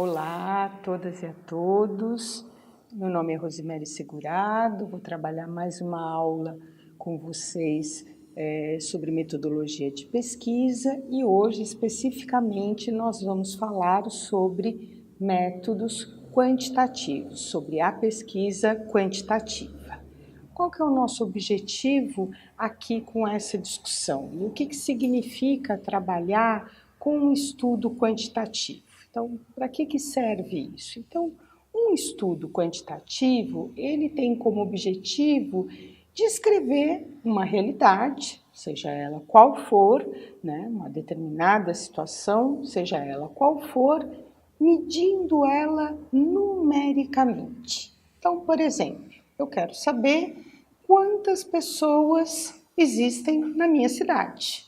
Olá a todas e a todos, meu nome é Rosemary Segurado, vou trabalhar mais uma aula com vocês sobre metodologia de pesquisa e hoje especificamente nós vamos falar sobre métodos quantitativos, sobre a pesquisa quantitativa. Qual que é o nosso objetivo aqui com essa discussão? E o que significa trabalhar com um estudo quantitativo? Então, para que serve isso? Então, um estudo quantitativo, ele tem como objetivo descrever uma realidade, seja ela qual for, né, uma determinada situação, seja ela qual for, medindo ela numericamente. Então, por exemplo, eu quero saber quantas pessoas existem na minha cidade.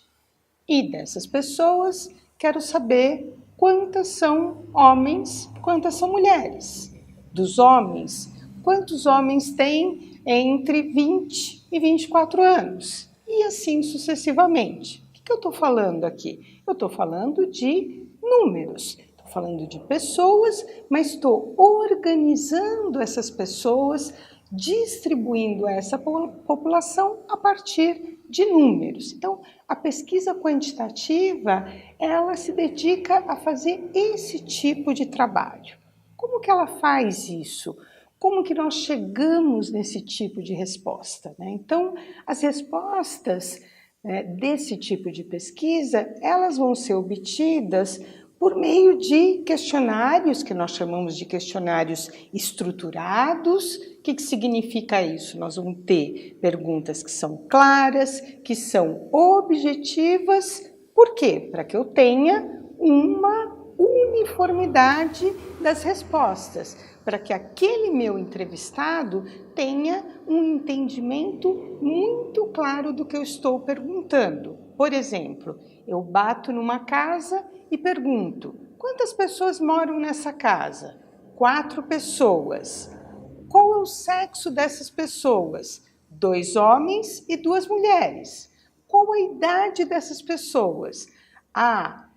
E dessas pessoas, quero saber quantas são homens, quantas são mulheres. Dos homens, quantos homens têm entre 20 e 24 anos? E assim sucessivamente. O que eu estou falando aqui? Eu estou falando de números. Estou falando de pessoas, mas estou organizando essas pessoas, distribuindo essa população a partir de números. Então, a pesquisa quantitativa, ela se dedica a fazer esse tipo de trabalho. Como que ela faz isso? Como que nós chegamos nesse tipo de resposta, né? Então, as respostas desse tipo de pesquisa, elas vão ser obtidas por meio de questionários, que nós chamamos de questionários estruturados. O que significa isso? Nós vamos ter perguntas que são claras, que são objetivas. Por quê? Para que eu tenha uma uniformidade das respostas, para que aquele meu entrevistado tenha um entendimento muito claro do que eu estou perguntando. Por exemplo, eu bato numa casa e pergunto: quantas pessoas moram nessa casa? 4 pessoas. Qual é o sexo dessas pessoas? 2 homens e 2 mulheres. Qual a idade dessas pessoas?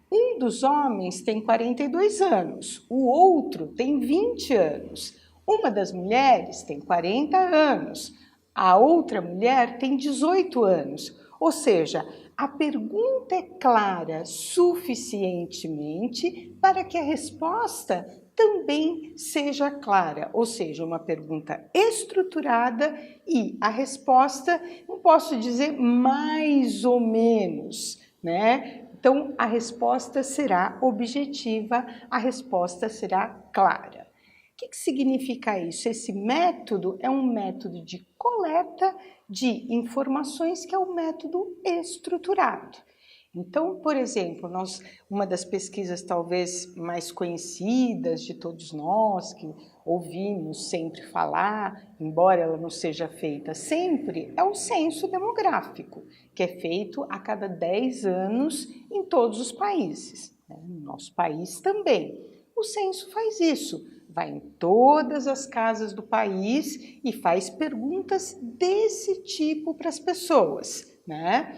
Um dos homens tem 42 anos, o outro tem 20 anos. Uma das mulheres tem 40 anos, a outra mulher tem 18 anos. Ou seja, a pergunta é clara suficientemente para que a resposta também seja clara, ou seja, uma pergunta estruturada e a resposta, não posso dizer mais ou menos, né? Então, a resposta será objetiva, a resposta será clara. O que significa isso? Esse método é um método de coleta de informações que é um método estruturado. Então, por exemplo, uma das pesquisas talvez mais conhecidas de todos nós, que ouvimos sempre falar, embora ela não seja feita sempre, é o censo demográfico, que é feito a cada 10 anos em todos os países, né? No nosso país também. O censo faz isso, vai em todas as casas do país e faz perguntas desse tipo para as pessoas, né?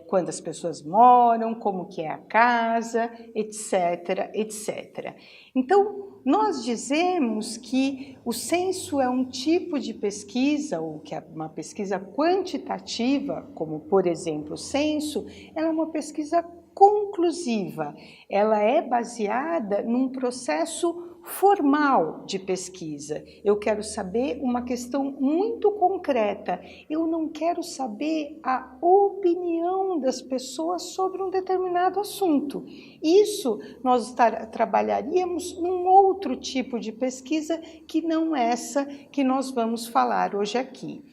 Quantas pessoas moram, como que é a casa, etc, etc. Então, nós dizemos que o censo é um tipo de pesquisa, ou que é uma pesquisa quantitativa, como por exemplo o censo, ela é uma pesquisa conclusiva, ela é baseada num processo formal de pesquisa. Eu quero saber uma questão muito concreta. Eu não quero saber a opinião das pessoas sobre um determinado assunto. Isso nós trabalharíamos num outro tipo de pesquisa que não essa que nós vamos falar hoje aqui.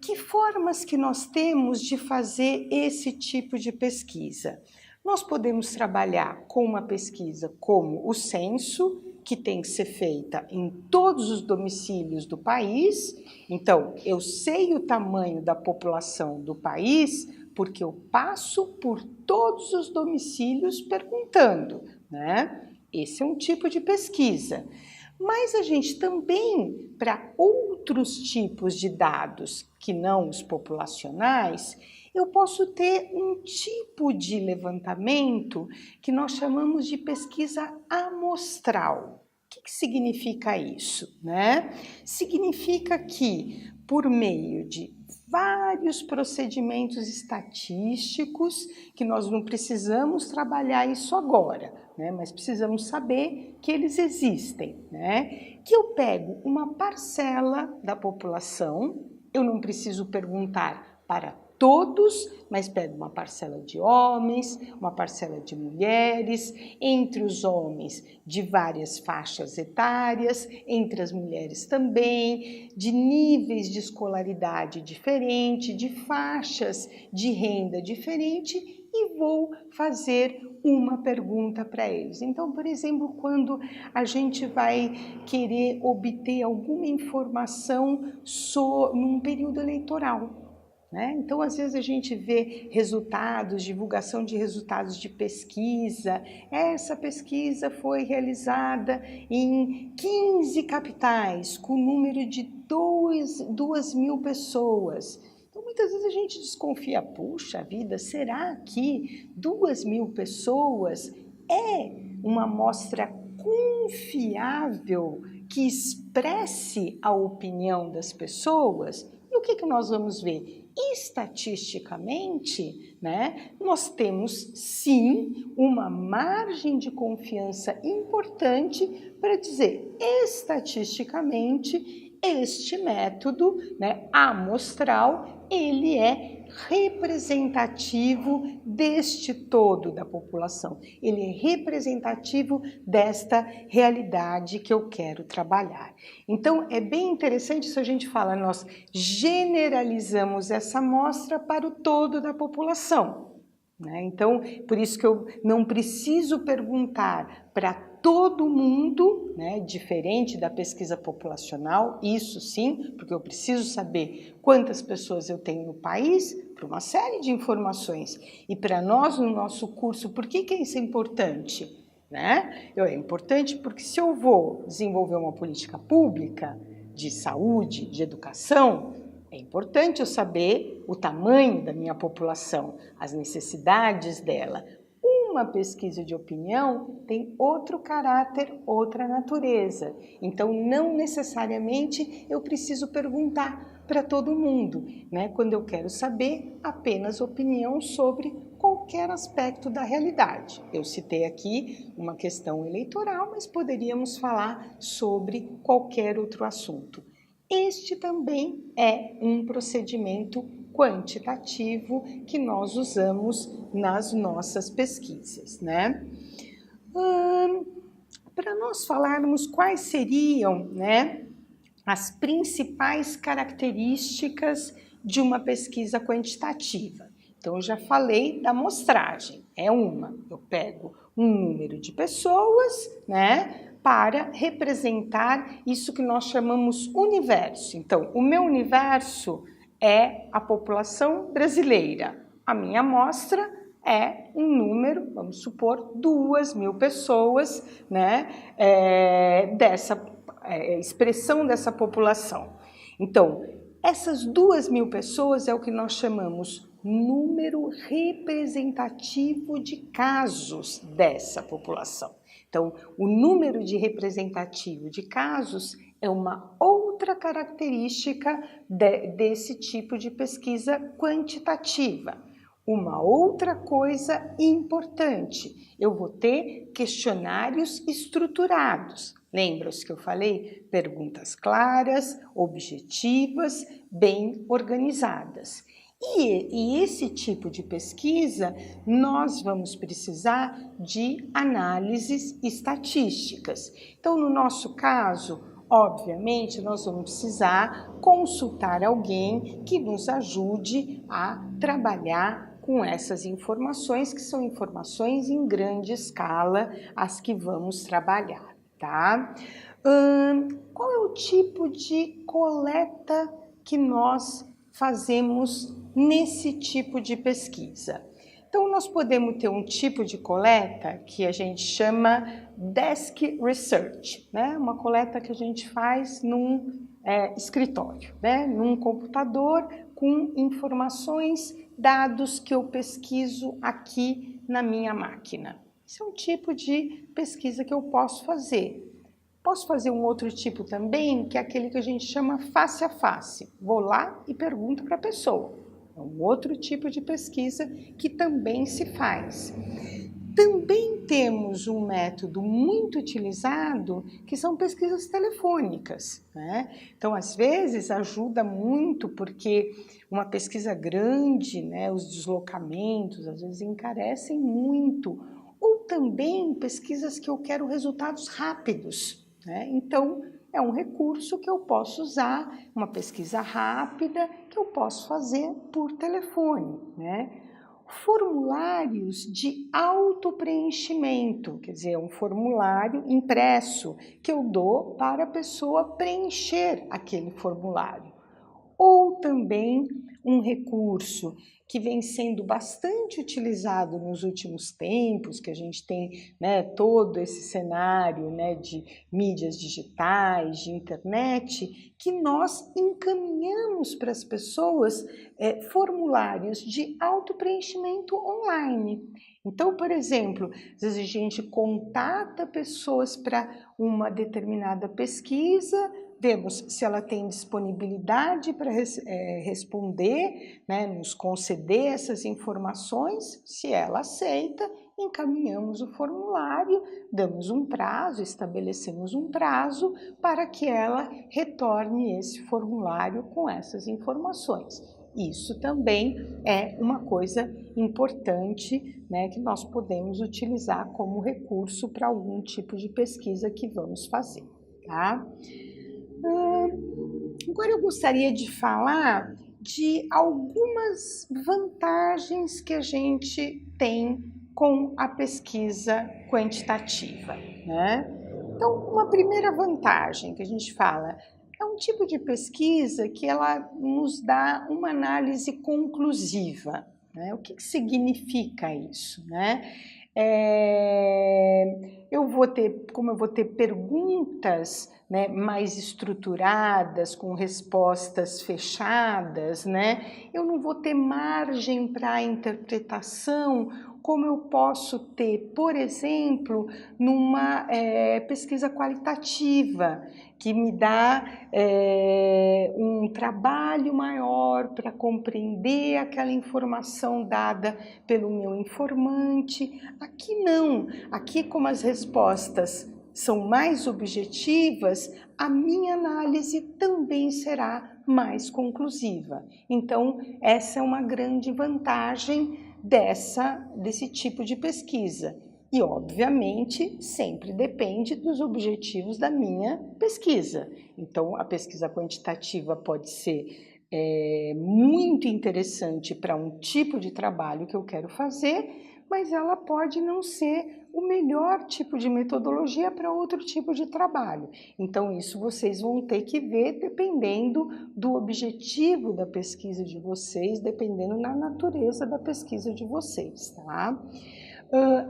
Que formas que nós temos de fazer esse tipo de pesquisa? Nós podemos trabalhar com uma pesquisa como o censo, que tem que ser feita em todos os domicílios do país. Então, eu sei o tamanho da população do país porque eu passo por todos os domicílios perguntando, né? Esse é um tipo de pesquisa. Mas a gente também, para outros tipos de dados que não os populacionais, eu posso ter um tipo de levantamento que nós chamamos de pesquisa amostral. O que significa isso, né? Significa que, por meio de vários procedimentos estatísticos, que nós não precisamos trabalhar isso agora, né? Mas precisamos saber que eles existem, né? Que eu pego uma parcela da população, eu não preciso perguntar para todos, mas pego uma parcela de homens, uma parcela de mulheres, entre os homens de várias faixas etárias, entre as mulheres também, de níveis de escolaridade diferente, de faixas de renda diferente, e vou fazer uma pergunta para eles. Então, por exemplo, quando a gente vai querer obter alguma informação num período eleitoral, né? Então, às vezes a gente vê resultados, divulgação de resultados de pesquisa. Essa pesquisa foi realizada em 15 capitais, com número de 2.000 pessoas. Então, muitas vezes a gente desconfia, puxa vida, será que 2.000 pessoas é uma amostra confiável que expresse a opinião das pessoas? E o que nós vamos ver? Estatisticamente, né, nós temos sim uma margem de confiança importante para dizer, estatisticamente, este método, né, amostral, ele é representativo deste todo da população. Ele é representativo desta realidade que eu quero trabalhar. Então, é bem interessante se a gente fala, nós generalizamos essa amostra para o todo da população, né? Então, por isso que eu não preciso perguntar para todo mundo, né, diferente da pesquisa populacional, isso sim, porque eu preciso saber quantas pessoas eu tenho no país, para uma série de informações. E para nós, no nosso curso, por que isso é importante? Né? É importante porque se eu vou desenvolver uma política pública de saúde, de educação, é importante eu saber o tamanho da minha população, as necessidades dela. Uma pesquisa de opinião tem outro caráter, outra natureza. Então, não necessariamente eu preciso perguntar para todo mundo, né? Quando eu quero saber apenas opinião sobre qualquer aspecto da realidade. Eu citei aqui uma questão eleitoral, mas poderíamos falar sobre qualquer outro assunto. Este também é um procedimento quantitativo que nós usamos nas nossas pesquisas, né? Para nós falarmos quais seriam, né, as principais características de uma pesquisa quantitativa. Então, eu já falei da amostragem, é uma. Eu pego um número de pessoas, né, para representar isso que nós chamamos universo. Então, o meu universo é a população brasileira. A minha amostra é um número, vamos supor, 2.000 pessoas, né, expressão dessa população. Então, essas 2.000 pessoas é o que nós chamamos número representativo de casos dessa população. Então, o número de representativo de casos é uma outra característica desse tipo de pesquisa quantitativa. Uma outra coisa importante, eu vou ter questionários estruturados. Lembra-se que eu falei? Perguntas claras, objetivas, bem organizadas. E esse tipo de pesquisa, nós vamos precisar de análises estatísticas. Então, no nosso caso, obviamente, nós vamos precisar consultar alguém que nos ajude a trabalhar com essas informações, que são informações em grande escala, as que vamos trabalhar, tá? Qual é o tipo de coleta que nós fazemos nesse tipo de pesquisa? Então, nós podemos ter um tipo de coleta que a gente chama desk research, né? Uma coleta que a gente faz num escritório, né? Num computador com informações dados que eu pesquiso aqui na minha máquina. Esse é um tipo de pesquisa que eu posso fazer. Posso fazer um outro tipo também, que é aquele que a gente chama face a face. Vou lá e pergunto para a pessoa. É um outro tipo de pesquisa que também se faz. Também temos um método muito utilizado, que são pesquisas telefônicas, né? Então, às vezes, ajuda muito, porque uma pesquisa grande, né, os deslocamentos, às vezes, encarecem muito. Ou também pesquisas que eu quero resultados rápidos, né? Então, é um recurso que eu posso usar, uma pesquisa rápida que eu posso fazer por telefone, né? Formulários de autopreenchimento, quer dizer, um formulário impresso que eu dou para a pessoa preencher aquele formulário. Ou também um recurso que vem sendo bastante utilizado nos últimos tempos, que a gente tem, né, todo esse cenário, né, de mídias digitais, de internet, que nós encaminhamos para as pessoas formulários de autopreenchimento online. Então, por exemplo, às vezes a gente contata pessoas para uma determinada pesquisa, vemos se ela tem disponibilidade para responder, né, nos conceder essas informações. Se ela aceita, encaminhamos o formulário, damos um prazo, estabelecemos um prazo para que ela retorne esse formulário com essas informações. Isso também é uma coisa importante, né, que nós podemos utilizar como recurso para algum tipo de pesquisa que vamos fazer, tá? Agora eu gostaria de falar de algumas vantagens que a gente tem com a pesquisa quantitativa, né? Então, uma primeira vantagem que a gente fala é um tipo de pesquisa que ela nos dá uma análise conclusiva, né? O que significa isso, né? Como eu vou ter perguntas, né, mais estruturadas, com respostas fechadas, né, eu não vou ter margem para interpretação, como eu posso ter, por exemplo, numa pesquisa qualitativa, que me dá um trabalho maior para compreender aquela informação dada pelo meu informante. Aqui não, aqui como as respostas são mais objetivas, a minha análise também será mais conclusiva. Então, essa é uma grande vantagem desse tipo de pesquisa. E, obviamente, sempre depende dos objetivos da minha pesquisa. Então, a pesquisa quantitativa pode ser muito interessante para um tipo de trabalho que eu quero fazer, mas ela pode não ser o melhor tipo de metodologia para outro tipo de trabalho. Então, isso vocês vão ter que ver dependendo do objetivo da pesquisa de vocês, dependendo da natureza da pesquisa de vocês, tá?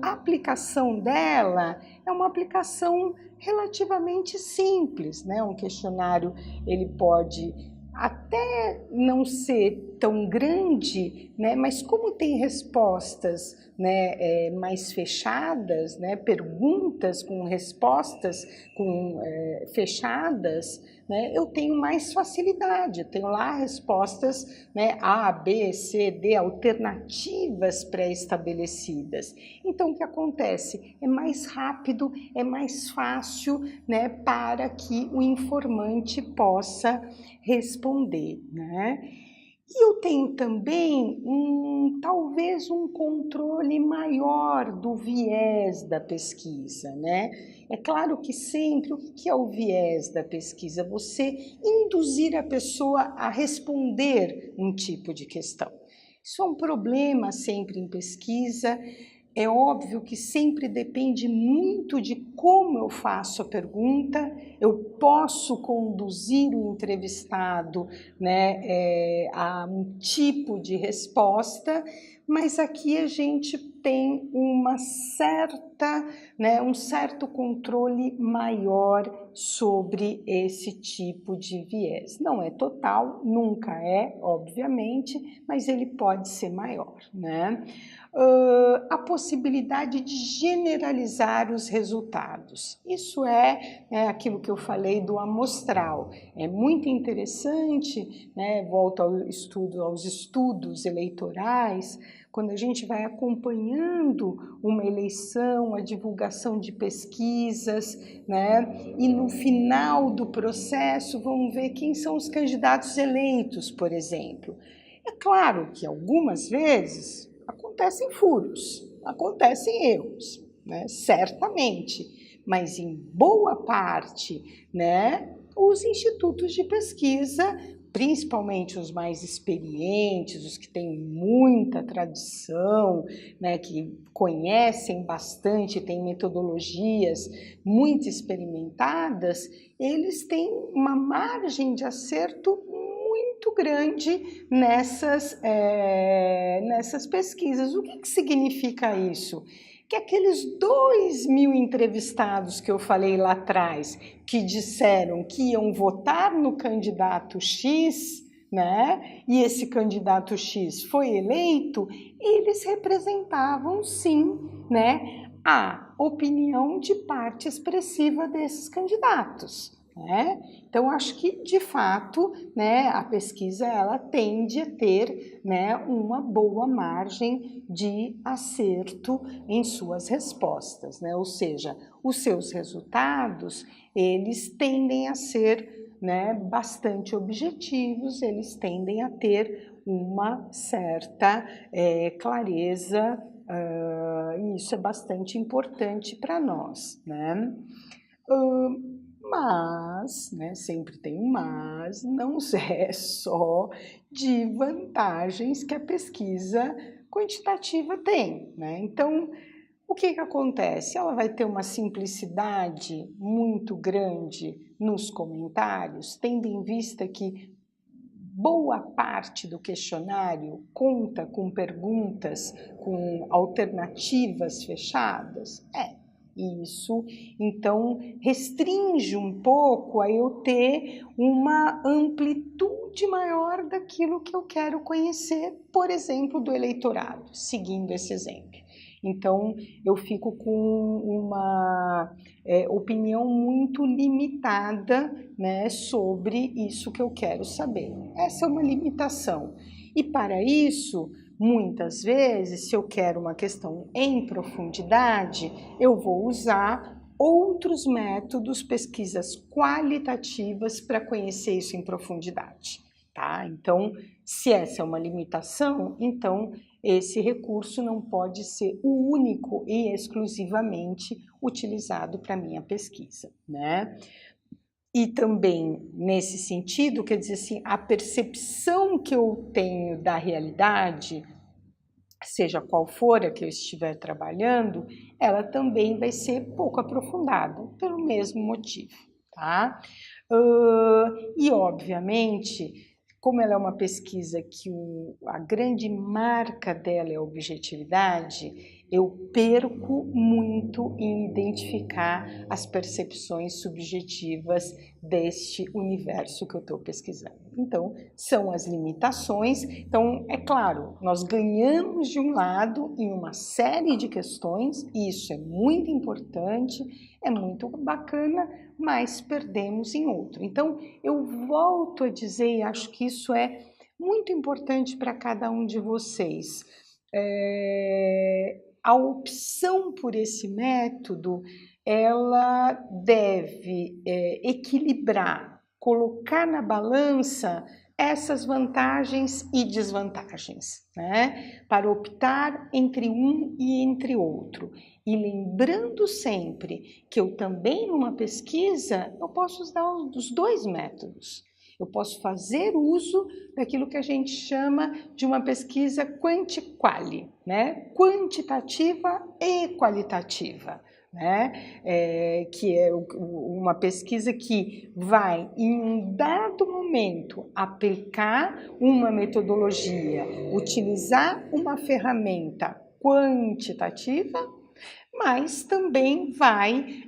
A aplicação dela é uma aplicação relativamente simples, né? Um questionário, ele pode até não ser tão grande, né? Mas como tem respostas, né, mais fechadas, né? Perguntas com respostas fechadas, né? Eu tenho mais facilidade, eu tenho lá respostas, né, A, B, C, D, alternativas pré-estabelecidas. Então, o que acontece? É mais rápido, é mais fácil, né, para que o informante possa responder, né? E eu tenho também talvez um controle maior do viés da pesquisa, né? É claro que sempre, o que é o viés da pesquisa? Você induzir a pessoa a responder um tipo de questão. Isso é um problema sempre em pesquisa. É óbvio que sempre depende muito de como eu faço a pergunta. Eu posso conduzir o entrevistado, né, a um tipo de resposta, mas aqui a gente tem uma certa, um certo controle maior sobre esse tipo de viés. Não é total, nunca é, obviamente, mas ele pode ser maior, né? A possibilidade de generalizar os resultados. Isso é aquilo que eu falei do amostral. É muito interessante, volto aos estudos eleitorais, quando a gente vai acompanhando uma eleição, a divulgação de pesquisas, e no final do processo vamos ver quem são os candidatos eleitos, por exemplo. É claro que algumas vezes acontecem furos, acontecem erros, certamente, mas em boa parte, os institutos de pesquisa, principalmente os mais experientes, os que têm muita tradição, que conhecem bastante, têm metodologias muito experimentadas, eles têm uma margem de acerto muito grande nessas pesquisas. O que significa isso? Que aqueles 2.000 entrevistados que eu falei lá atrás, que disseram que iam votar no candidato X, e esse candidato X foi eleito, eles representavam sim, a opinião de parte expressiva desses candidatos. Então, acho que, de fato, a pesquisa ela tende a ter uma boa margem de acerto em suas respostas, ou seja, os seus resultados, eles tendem a ser bastante objetivos, eles tendem a ter uma certa clareza, e isso é bastante importante para nós, Mas, sempre tem um mas, não é só de vantagens que a pesquisa quantitativa tem, Então, o que acontece? Ela vai ter uma simplicidade muito grande nos comentários, tendo em vista que boa parte do questionário conta com perguntas, com alternativas fechadas? Isso, então, restringe um pouco a eu ter uma amplitude maior daquilo que eu quero conhecer, por exemplo, do eleitorado, seguindo esse exemplo. Então, eu fico com uma opinião muito limitada, sobre isso que eu quero saber. Essa é uma limitação. E para isso, muitas vezes, se eu quero uma questão em profundidade, eu vou usar outros métodos, pesquisas qualitativas para conhecer isso em profundidade, tá? Então, se essa é uma limitação, então esse recurso não pode ser o único e exclusivamente utilizado para minha pesquisa, E também, nesse sentido, quer dizer assim, a percepção que eu tenho da realidade, seja qual for a que eu estiver trabalhando, ela também vai ser pouco aprofundada, pelo mesmo motivo, tá? E, obviamente, como ela é uma pesquisa que a grande marca dela é a objetividade, eu perco muito em identificar as percepções subjetivas deste universo que eu estou pesquisando. Então, são as limitações. Então, é claro, nós ganhamos de um lado em uma série de questões, e isso é muito importante, é muito bacana, mas perdemos em outro. Então, eu volto a dizer, e acho que isso é muito importante para cada um de vocês, a opção por esse método, ela deve equilibrar, colocar na balança essas vantagens e desvantagens, para optar entre um e entre outro. E lembrando sempre que eu também, numa pesquisa, eu posso usar os dois métodos. Eu posso fazer uso daquilo que a gente chama de uma pesquisa quanti-quali, quantitativa e qualitativa. né? Que é uma pesquisa que vai, em um dado momento, aplicar uma metodologia, utilizar uma ferramenta quantitativa, mas também vai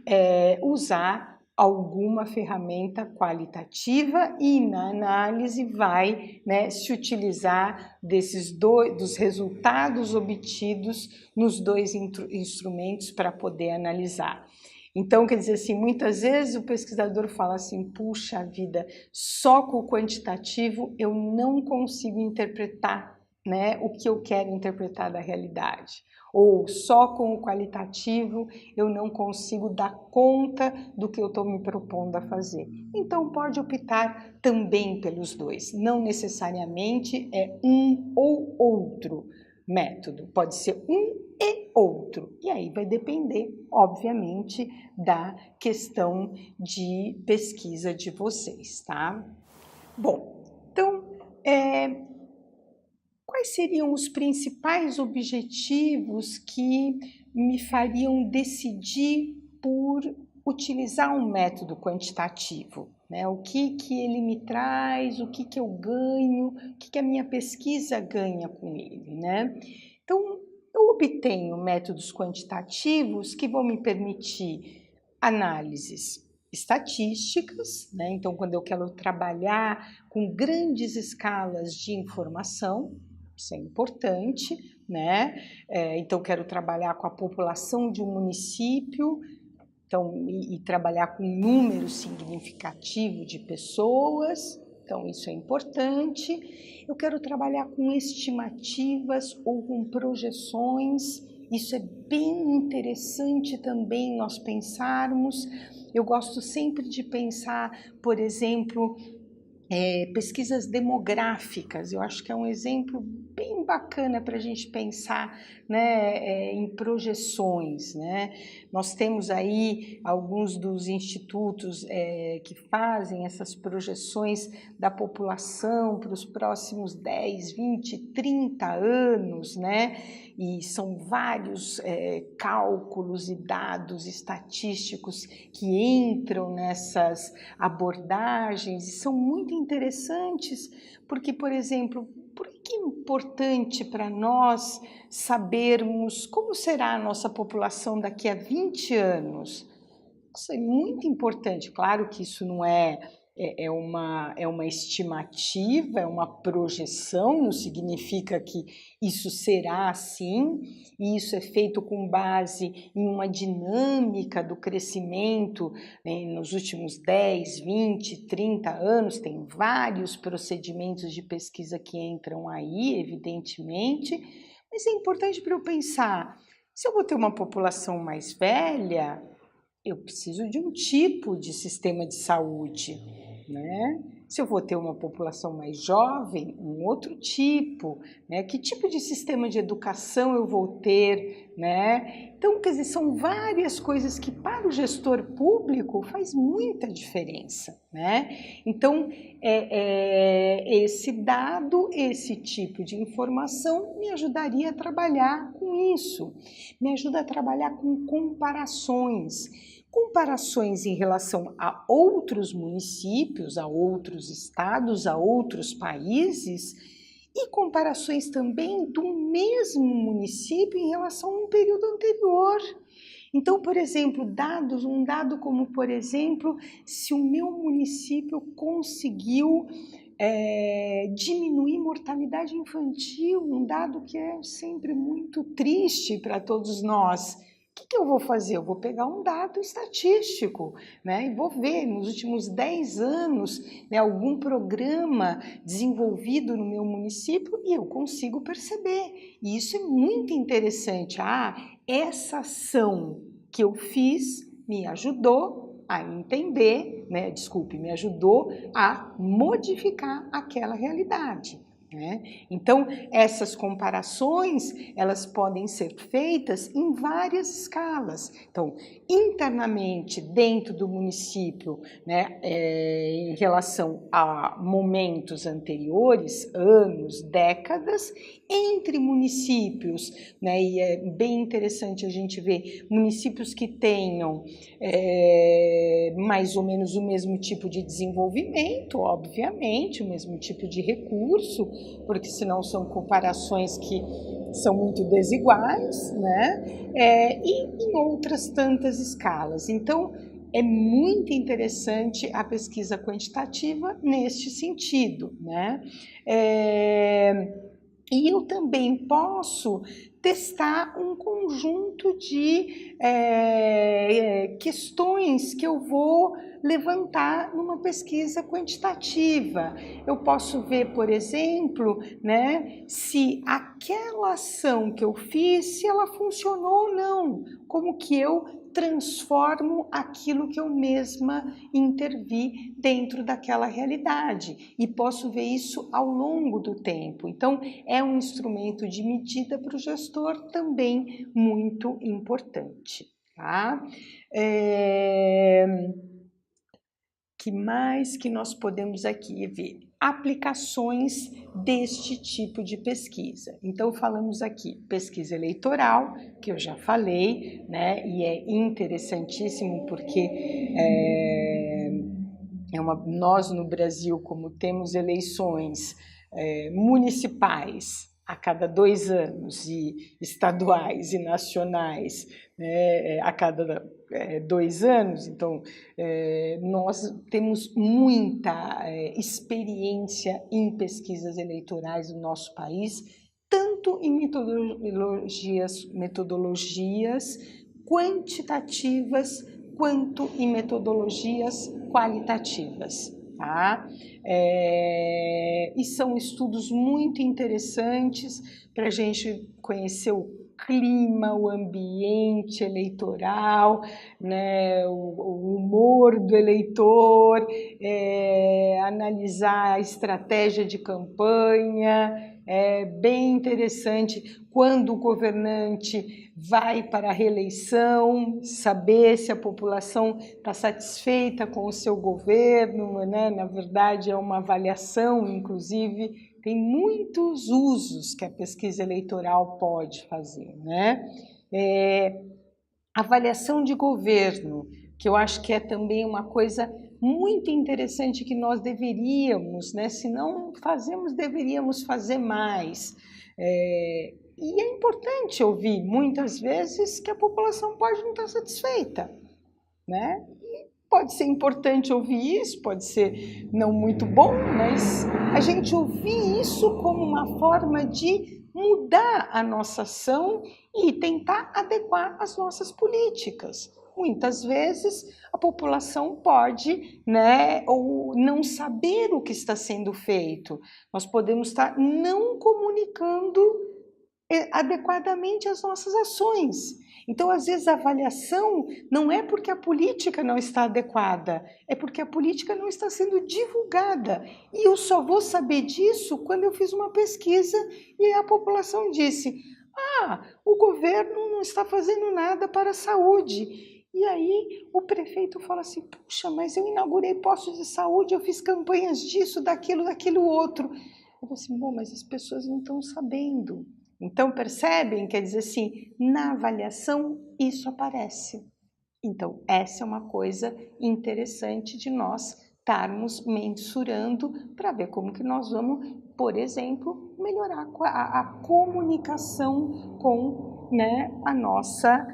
usar alguma ferramenta qualitativa e na análise vai, né, se utilizar dos resultados obtidos nos dois instrumentos para poder analisar. Então, quer dizer assim, muitas vezes o pesquisador fala assim, puxa vida, só com o quantitativo eu não consigo interpretar, né, o que eu quero interpretar da realidade. Ou só com o qualitativo eu não consigo dar conta do que eu estou me propondo a fazer. Então pode optar também pelos dois, não necessariamente é um ou outro método, pode ser um e outro. E aí vai depender, obviamente, da questão de pesquisa de vocês, tá? Bom, então, quais seriam os principais objetivos que me fariam decidir por utilizar um método quantitativo? Né? O que ele me traz, o que eu ganho, o que a minha pesquisa ganha com ele? Né? Então, eu obtenho métodos quantitativos que vão me permitir análises estatísticas, né? Então, quando eu quero trabalhar com grandes escalas de informação, isso é importante, né? Então, quero trabalhar com a população de um município, então, e trabalhar com um número significativo de pessoas, então isso é importante. Eu quero trabalhar com estimativas ou com projeções, isso é bem interessante também nós pensarmos. Eu gosto sempre de pensar, por exemplo, pesquisas demográficas, eu acho que é um exemplo bem bacana para a gente pensar, né, em projeções, né? Nós temos aí alguns dos institutos que fazem essas projeções da população para os próximos 10, 20, 30 anos, né? E são vários cálculos e dados estatísticos que entram nessas abordagens e são muito interessantes, porque, por exemplo, por que é importante para nós sabermos como será a nossa população daqui a 20 anos? Isso é muito importante. Claro que isso não é uma estimativa, é uma projeção, não significa que isso será assim, e isso é feito com base em uma dinâmica do crescimento, né, nos últimos 10, 20, 30 anos, tem vários procedimentos de pesquisa que entram aí, evidentemente, mas é importante para eu pensar, se eu vou ter uma população mais velha, eu preciso de um tipo de sistema de saúde, né? Se eu vou ter uma população mais jovem, um outro tipo, né? Que tipo de sistema de educação eu vou ter, né? Então, quer dizer, são várias coisas que para o gestor público faz muita diferença, né? Então, esse dado, esse tipo de informação me ajudaria a trabalhar com isso, me ajuda a trabalhar com comparações em relação a outros municípios, a outros estados, a outros países e comparações também do mesmo município em relação a um período anterior. Então, por exemplo, um dado como, por exemplo, se o meu município conseguiu diminuir mortalidade infantil, um dado que é sempre muito triste para todos nós. O que eu vou fazer? Eu vou pegar um dado estatístico, né? E vou ver nos últimos 10 anos, né, algum programa desenvolvido no meu município e eu consigo perceber. E isso é muito interessante. Essa ação que eu fiz me ajudou a entender, né? Me ajudou a modificar aquela realidade. né? Então, essas comparações, elas podem ser feitas em várias escalas. Então, internamente, dentro do município, né, em relação a momentos anteriores, anos, décadas, entre municípios, né, e é bem interessante a gente ver municípios que tenham mais ou menos o mesmo tipo de desenvolvimento, obviamente, o mesmo tipo de recurso, porque senão são comparações que são muito desiguais, né? E em outras tantas escalas. Então, é muito interessante a pesquisa quantitativa neste sentido, né? E eu também posso testar um conjunto de questões que eu vou levantar numa pesquisa quantitativa. Eu posso ver, por exemplo, né, se aquela ação que eu fiz, se ela funcionou ou não, como que eu transformo aquilo que eu mesma intervi dentro daquela realidade. E posso ver isso ao longo do tempo. Então, é um instrumento de medida para o gestor também muito importante. Tá? Que mais que nós podemos aqui ver? Aplicações deste tipo de pesquisa. Então, falamos aqui pesquisa eleitoral, que eu já falei, né? E é interessantíssimo porque nós no Brasil, como temos eleições municipais a cada 2 anos e estaduais e nacionais, né, a cada 2 anos, então nós temos muita experiência em pesquisas eleitorais no nosso país, tanto em metodologias quantitativas quanto em metodologias qualitativas. Tá? E são estudos muito interessantes para a gente conhecer o clima, o ambiente eleitoral, né, o humor do eleitor, analisar a estratégia de campanha. É bem interessante quando o governante vai para a reeleição, saber se a população está satisfeita com o seu governo, né? Na verdade, é uma avaliação, inclusive, tem muitos usos que a pesquisa eleitoral pode fazer, né? Avaliação de governo, que eu acho que é também uma coisa muito interessante que nós deveríamos, né? Se não fazemos, deveríamos fazer mais. E é importante ouvir, muitas vezes, que a população pode não estar satisfeita, né? E pode ser importante ouvir isso, pode ser não muito bom, mas a gente ouvir isso como uma forma de mudar a nossa ação e tentar adequar as nossas políticas. Muitas vezes a população pode, né, ou não saber o que está sendo feito. Nós podemos estar não comunicando adequadamente as nossas ações. Então, às vezes, a avaliação não é porque a política não está adequada, é porque a política não está sendo divulgada. E eu só vou saber disso quando eu fiz uma pesquisa e a população disse: o governo não está fazendo nada para a saúde. E aí o prefeito fala assim: puxa, mas eu inaugurei postos de saúde, eu fiz campanhas disso, daquilo outro. Eu falo assim: bom, mas as pessoas não estão sabendo. Então, percebem? Quer dizer assim, na avaliação isso aparece. Então, essa é uma coisa interessante de nós estarmos mensurando para ver como que nós vamos, por exemplo, melhorar a comunicação com, né, a nossa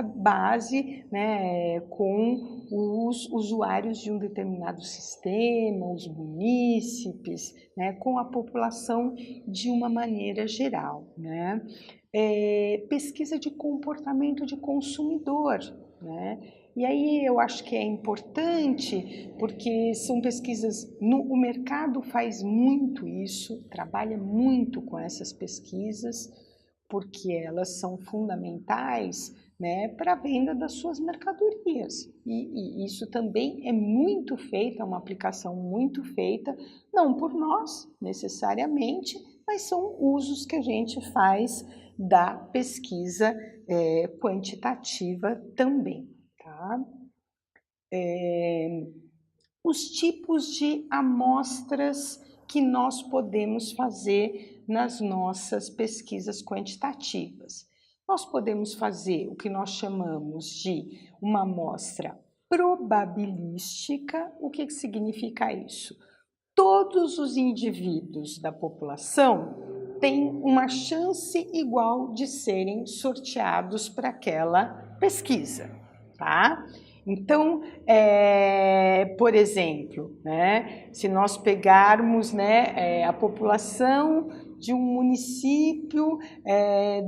base, né, com os usuários de um determinado sistema, os munícipes, né, com a população de uma maneira geral, né? Pesquisa de comportamento de consumidor, né? E aí eu acho que é importante, porque são pesquisas, o mercado faz muito isso, trabalha muito com essas pesquisas, porque elas são fundamentais né, para a venda das suas mercadorias. E isso também é muito feito, é uma aplicação muito feita, não por nós necessariamente, mas são usos que a gente faz da pesquisa quantitativa também. Tá? Os tipos de amostras que nós podemos fazer nas nossas pesquisas quantitativas. Nós podemos fazer o que nós chamamos de uma amostra probabilística. O que significa isso? Todos os indivíduos da população têm uma chance igual de serem sorteados para aquela pesquisa, tá? Então, por exemplo, né, se nós pegarmos, né, a população de um município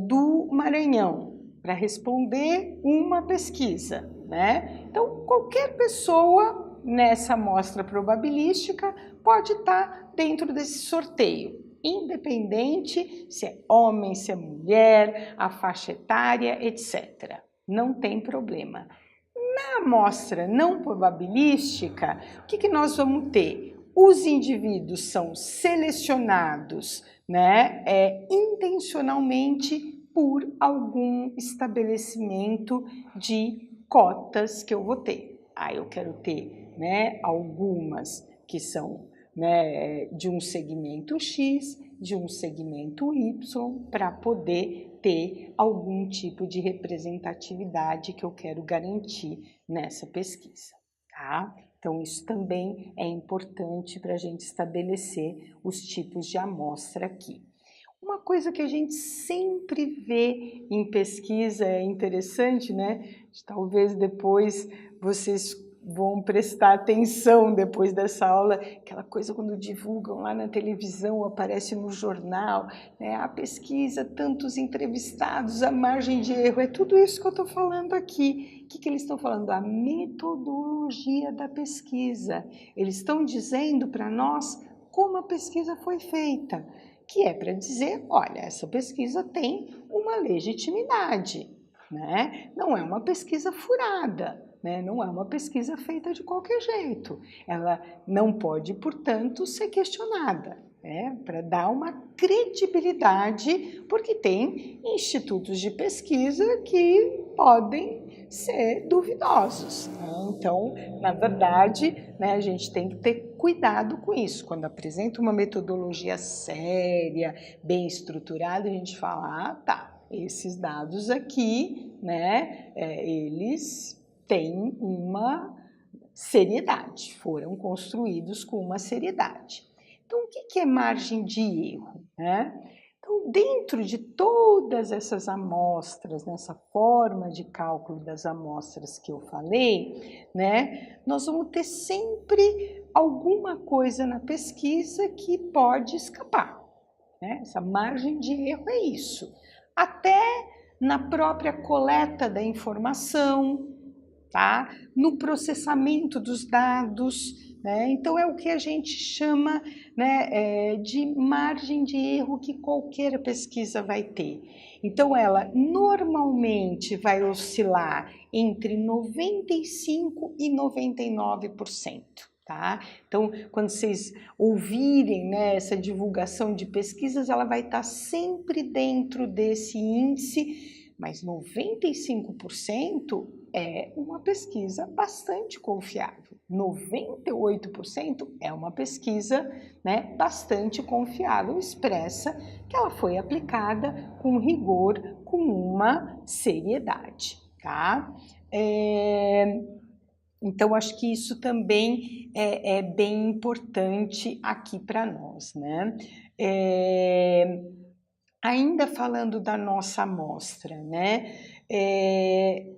do Maranhão para responder uma pesquisa, né? Então, qualquer pessoa nessa amostra probabilística pode estar dentro desse sorteio, independente se é homem, se é mulher, a faixa etária, etc. Não tem problema. Na amostra não probabilística, o que nós vamos ter? Os indivíduos são selecionados, né, intencionalmente por algum estabelecimento de cotas que eu vou ter. Eu quero ter, né, algumas que são, né, de um segmento X, de um segmento Y, para poder ter algum tipo de representatividade que eu quero garantir nessa pesquisa, tá? Então, isso também é importante para a gente estabelecer os tipos de amostra aqui. Uma coisa que a gente sempre vê em pesquisa, é interessante, né? Talvez depois vocês vão prestar atenção depois dessa aula, aquela coisa quando divulgam lá na televisão, aparece no jornal, né? A pesquisa, tantos entrevistados, a margem de erro, é tudo isso que eu estou falando aqui. O que eles estão falando? A metodologia da pesquisa. Eles estão dizendo para nós como a pesquisa foi feita, que é para dizer, olha, essa pesquisa tem uma legitimidade, né? Não é uma pesquisa furada, né? Não é uma pesquisa feita de qualquer jeito. Ela não pode, portanto, ser questionada, né? Para dar uma credibilidade, porque tem institutos de pesquisa que podem ser duvidosos, né? Então, na verdade, né, a gente tem que ter cuidado com isso. Quando apresenta uma metodologia séria, bem estruturada, a gente fala, tá, esses dados aqui, né, eles têm uma seriedade, foram construídos com uma seriedade. Então, o que é margem de erro, né? Então, dentro de todas essas amostras, nessa forma de cálculo das amostras que eu falei, né, nós vamos ter sempre alguma coisa na pesquisa que pode escapar, né? Essa margem de erro é isso. Até na própria coleta da informação, tá? No processamento dos dados, né? Então é o que a gente chama, né, de margem de erro que qualquer pesquisa vai ter. Então ela normalmente vai oscilar entre 95% e 99%. Tá? Então, quando vocês ouvirem, né, essa divulgação de pesquisas, ela vai estar sempre dentro desse índice, mas 95% é uma pesquisa bastante confiável. 98% é uma pesquisa, né, bastante confiável, expressa que ela foi aplicada com rigor, com uma seriedade. Tá? Então, acho que isso também é bem importante aqui para nós, né? Ainda falando da nossa amostra, né?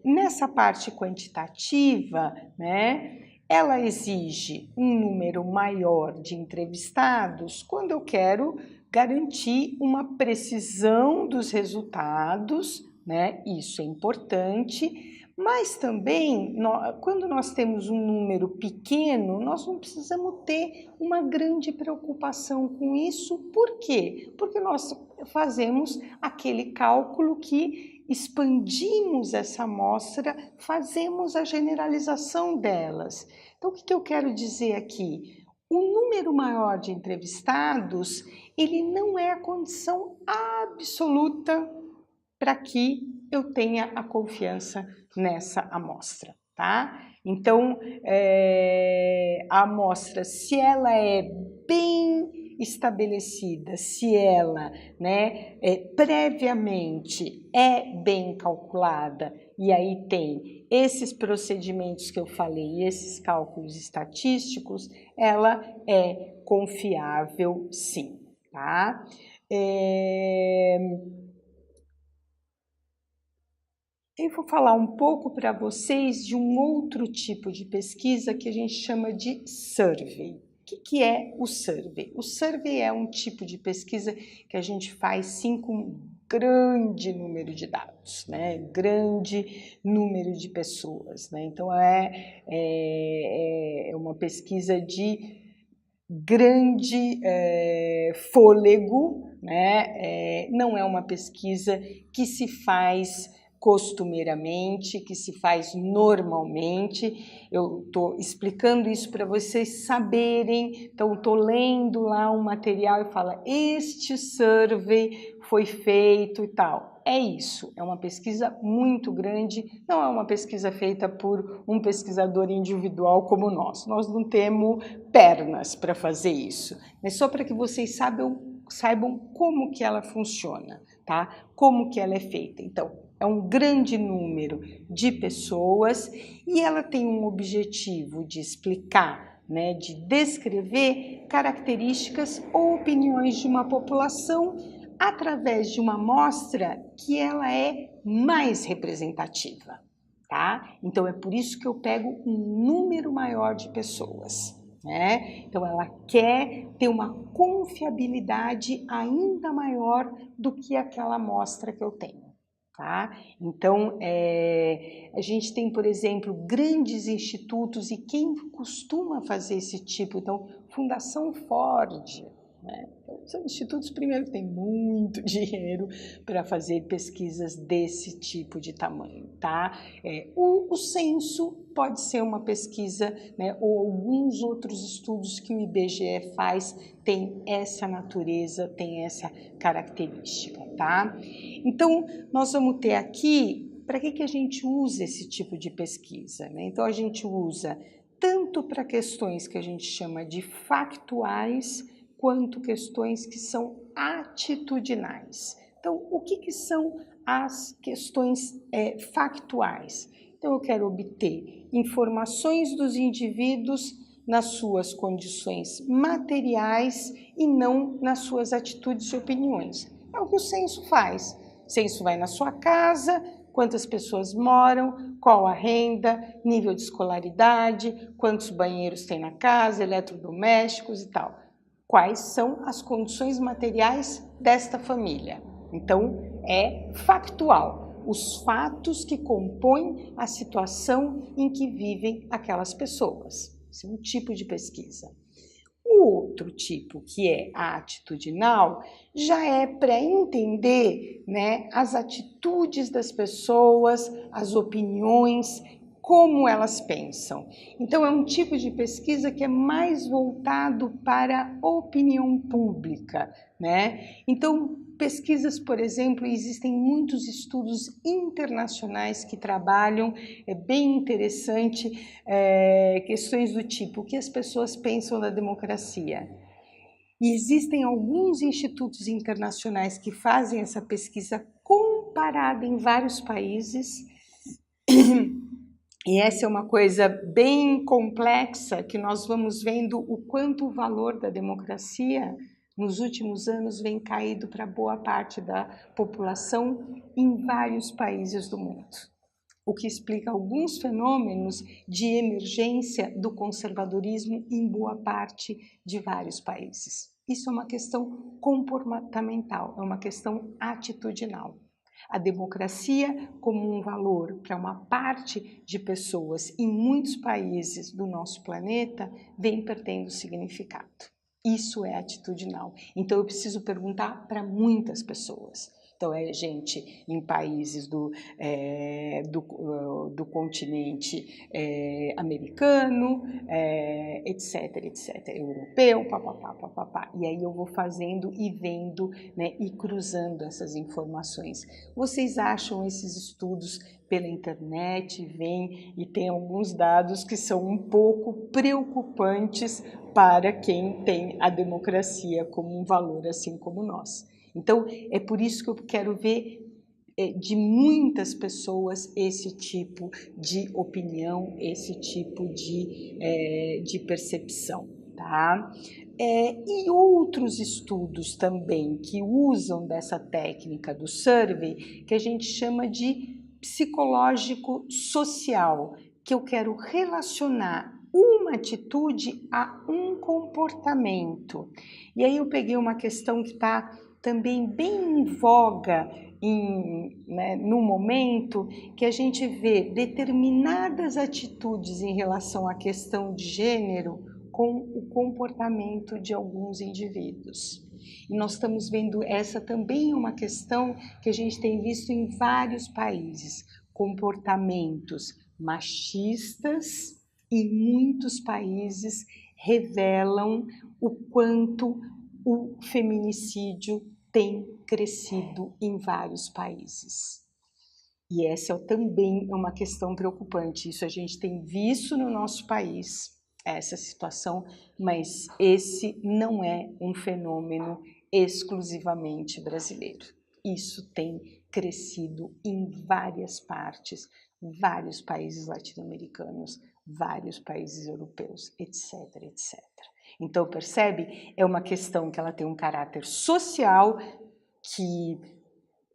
Nessa parte quantitativa, né? Ela exige um número maior de entrevistados quando eu quero garantir uma precisão dos resultados, né? Isso é importante. Mas também, quando nós temos um número pequeno, nós não precisamos ter uma grande preocupação com isso. Por quê? Porque nós fazemos aquele cálculo que expandimos essa amostra, fazemos a generalização delas. Então, o que eu quero dizer aqui? O número maior de entrevistados, ele não é a condição absoluta para que eu tenha a confiança nessa amostra, tá? Então, a amostra, se ela é bem estabelecida, se ela, previamente é bem calculada, e aí tem esses procedimentos que eu falei, esses cálculos estatísticos, ela é confiável sim, tá? Eu vou falar um pouco para vocês de um outro tipo de pesquisa que a gente chama de survey. O que é o survey? O survey é um tipo de pesquisa que a gente faz sim com grande número de dados, grande número de pessoas. Então é uma pesquisa de grande fôlego, não é uma pesquisa que se faz costumeiramente, que se faz normalmente. Eu estou explicando isso para vocês saberem. Então, estou lendo lá um material e fala, este survey foi feito e tal. É isso, é uma pesquisa muito grande, não é uma pesquisa feita por um pesquisador individual como nós. Nós não temos pernas para fazer isso, mas só para que vocês saibam como que ela funciona, tá? Como que ela é feita. Então, é um grande número de pessoas e ela tem um objetivo de explicar, de descrever características ou opiniões de uma população através de uma amostra que ela é mais representativa, tá? Então é por isso que eu pego um número maior de pessoas. Então ela quer ter uma confiabilidade ainda maior do que aquela amostra que eu tenho. Tá? Então, a gente tem, por exemplo, grandes institutos e quem costuma fazer esse tipo? Então, Fundação Ford, Então, são institutos, primeiro, que têm muito dinheiro para fazer pesquisas desse tipo de tamanho, tá? O censo pode ser uma pesquisa, ou alguns outros estudos que o IBGE faz tem essa natureza, tem essa característica, tá? Então, nós vamos ter aqui, para que a gente usa esse tipo de pesquisa, Então, a gente usa tanto para questões que a gente chama de factuais, quanto questões que são atitudinais. Então, o que são as questões factuais? Então, eu quero obter informações dos indivíduos nas suas condições materiais e não nas suas atitudes e opiniões. É o que o censo faz. O censo vai na sua casa, quantas pessoas moram, qual a renda, nível de escolaridade, quantos banheiros tem na casa, eletrodomésticos e tal. Quais são as condições materiais desta família. Então, é factual, os fatos que compõem a situação em que vivem aquelas pessoas. Esse é um tipo de pesquisa. O outro tipo, que é a atitudinal, já é para entender as atitudes das pessoas, as opiniões, como elas pensam. Então, é um tipo de pesquisa que é mais voltado para a opinião pública, Então, pesquisas, por exemplo, existem muitos estudos internacionais que trabalham, é bem interessante, questões do tipo, o que as pessoas pensam da democracia. E existem alguns institutos internacionais que fazem essa pesquisa comparada em vários países. E essa é uma coisa bem complexa, que nós vamos vendo o quanto o valor da democracia nos últimos anos vem caído para boa parte da população em vários países do mundo, o que explica alguns fenômenos de emergência do conservadorismo em boa parte de vários países. Isso é uma questão comportamental, é uma questão atitudinal. A democracia como um valor para uma parte de pessoas em muitos países do nosso planeta vem perdendo significado. Isso é atitudinal. Então eu preciso perguntar para muitas pessoas. Então, é gente em países do continente americano, etc, etc, europeu, papapá, papapá. E aí eu vou fazendo e vendo, né, e cruzando essas informações. Vocês acham esses estudos pela internet, vêm e tem alguns dados que são um pouco preocupantes para quem tem a democracia como um valor, assim como nós. Então, é por isso que eu quero ver de muitas pessoas esse tipo de opinião, esse tipo de percepção, tá? E outros estudos também que usam dessa técnica do survey, que a gente chama de psicológico social, que eu quero relacionar uma atitude a um comportamento. E aí eu peguei uma questão que está também bem em voga no momento, que a gente vê determinadas atitudes em relação à questão de gênero com o comportamento de alguns indivíduos. E nós estamos vendo essa também uma questão que a gente tem visto em vários países, comportamentos machistas em muitos países revelam o quanto o feminicídio tem crescido em vários países. E essa também é uma questão preocupante. Isso a gente tem visto no nosso país, essa situação, mas esse não é um fenômeno exclusivamente brasileiro. Isso tem crescido em várias partes, vários países latino-americanos, vários países europeus, etc, etc. Então, percebe? É uma questão que ela tem um caráter social, que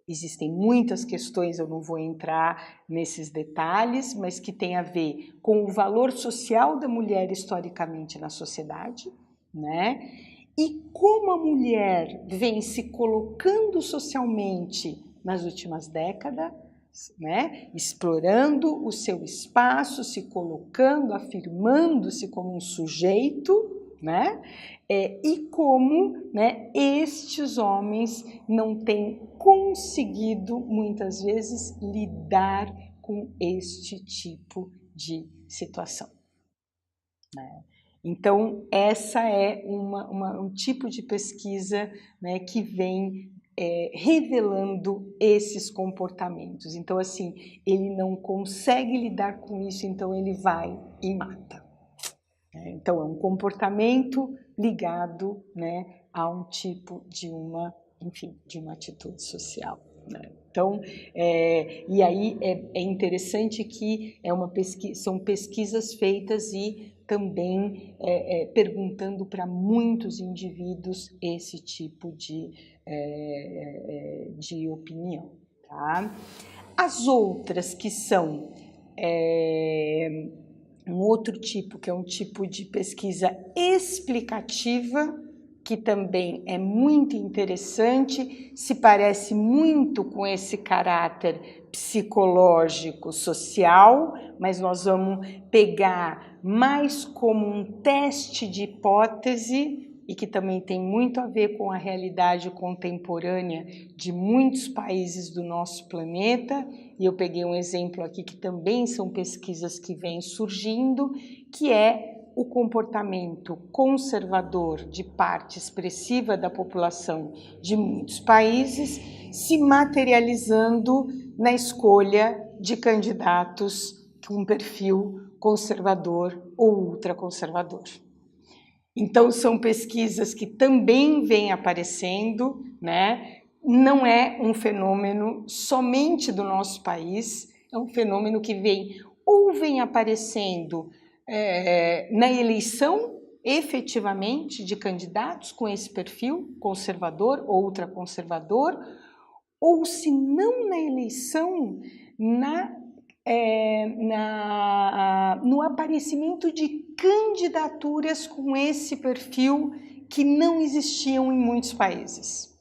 existem muitas questões, eu não vou entrar nesses detalhes, mas que tem a ver com o valor social da mulher historicamente na sociedade, né? E como a mulher vem se colocando socialmente nas últimas décadas, né? Explorando o seu espaço, se colocando, afirmando-se como um sujeito, né? E como, né, estes homens não têm conseguido, muitas vezes, lidar com este tipo de situação, né? Então, essa é um tipo de pesquisa, né, que vem revelando esses comportamentos. Então, assim, ele não consegue lidar com isso, então ele vai e mata. Então, é um comportamento ligado, né, a um tipo de uma atitude social, né? Então, e aí é interessante que são pesquisas feitas e também perguntando para muitos indivíduos esse tipo de opinião, tá? As outras que são um outro tipo, que é um tipo de pesquisa explicativa, que também é muito interessante, se parece muito com esse caráter psicológico social, mas nós vamos pegar mais como um teste de hipótese e que também tem muito a ver com a realidade contemporânea de muitos países do nosso planeta. E eu peguei um exemplo aqui que também são pesquisas que vêm surgindo, que é o comportamento conservador de parte expressiva da população de muitos países se materializando na escolha de candidatos com perfil conservador ou ultraconservador. Então, são pesquisas que também vêm aparecendo, né? Não é um fenômeno somente do nosso país, é um fenômeno que vem aparecendo na eleição, efetivamente, de candidatos com esse perfil conservador ou ultraconservador, ou se não na eleição, no aparecimento de candidaturas com esse perfil que não existiam em muitos países,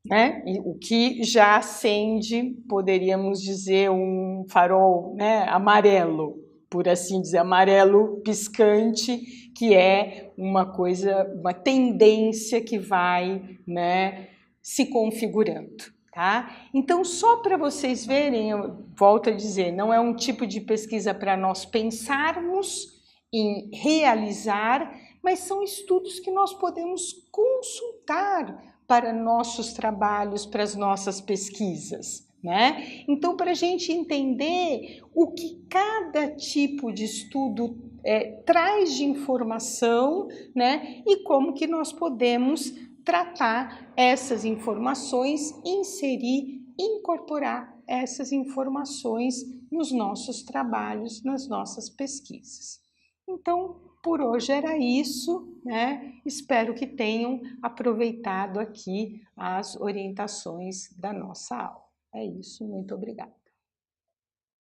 né? E o que já acende, poderíamos dizer, um farol, né, amarelo, por assim dizer, amarelo piscante, que é uma tendência que vai, né, se configurando. tá? Então, só para vocês verem, eu volto a dizer, não é um tipo de pesquisa para nós pensarmos em realizar, mas são estudos que nós podemos consultar para nossos trabalhos, para as nossas pesquisas, né? Então, para a gente entender o que cada tipo de estudo traz de informação, né? E como que nós podemos tratar essas informações, inserir, incorporar essas informações nos nossos trabalhos, nas nossas pesquisas. Então, por hoje era isso, né? Espero que tenham aproveitado aqui as orientações da nossa aula. É isso, muito obrigada.